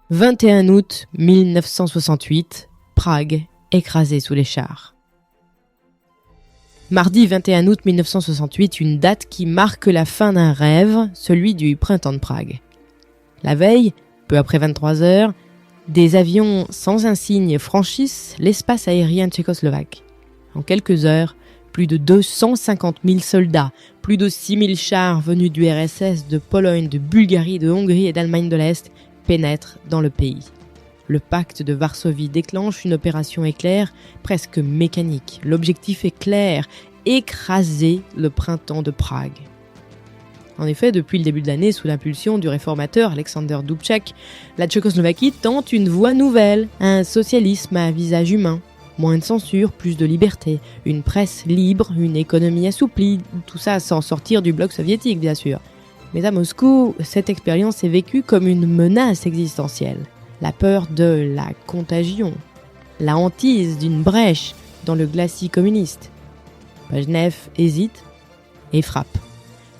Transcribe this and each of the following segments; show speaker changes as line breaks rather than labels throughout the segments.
21 août 1968, Prague, écrasée sous les chars. Mardi 21 août 1968, une date qui marque la fin d'un rêve, celui du printemps de Prague. La veille, peu après 23 heures, des avions sans insigne franchissent l'espace aérien tchécoslovaque. En quelques heures, plus de 250 000 soldats, plus de 6 000 chars venus du RSS, de Pologne, de Bulgarie, de Hongrie et d'Allemagne de l'Est pénètrent dans le pays. Le pacte de Varsovie déclenche une opération éclair presque mécanique. L'objectif est clair, écraser le printemps de Prague. En effet, depuis le début de l'année, sous l'impulsion du réformateur Alexander Dubček, la Tchécoslovaquie tente une voie nouvelle, un socialisme à visage humain. Moins de censure, plus de liberté, une presse libre, une économie assouplie, tout ça sans sortir du bloc soviétique bien sûr. Mais à Moscou, cette expérience est vécue comme une menace existentielle. La peur de la contagion, la hantise d'une brèche dans le glacis communiste. Brejnev hésite et frappe.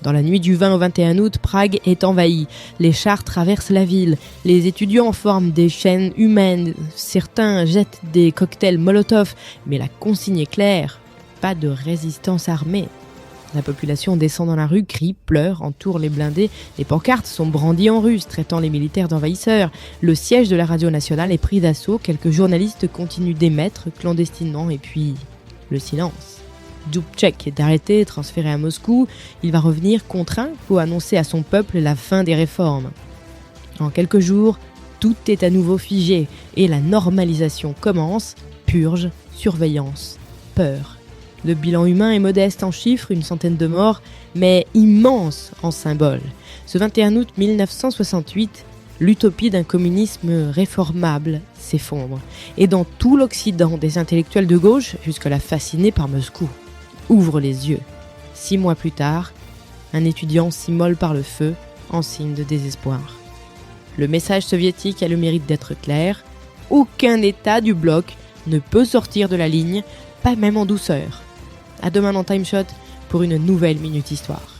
Dans la nuit du 20 au 21 août, Prague est envahie. Les chars traversent la ville. Les étudiants forment des chaînes humaines. Certains jettent des cocktails Molotov. Mais la consigne est claire. Pas de résistance armée. La population descend dans la rue, crie, pleure, entoure les blindés. Les pancartes sont brandies en russe, traitant les militaires d'envahisseurs. Le siège de la radio nationale est pris d'assaut. Quelques journalistes continuent d'émettre clandestinement. Et puis, le silence. Dubček est arrêté, transféré à Moscou. Il va revenir contraint pour annoncer à son peuple la fin des réformes. En quelques jours, tout est à nouveau figé et la normalisation commence. Purge, surveillance, peur. Le bilan humain est modeste en chiffres, 100 de morts, mais immense en symboles. Ce 21 août 1968, l'utopie d'un communisme réformable s'effondre. Et dans tout l'Occident, des intellectuels de gauche, jusque-là fascinés par Moscou, ouvrent les yeux. 6 mois plus tard, un étudiant s'immole par le feu en signe de désespoir. Le message soviétique a le mérite d'être clair. Aucun État du bloc ne peut sortir de la ligne, pas même en douceur. À demain dans Time Shot pour une nouvelle Minute Histoire.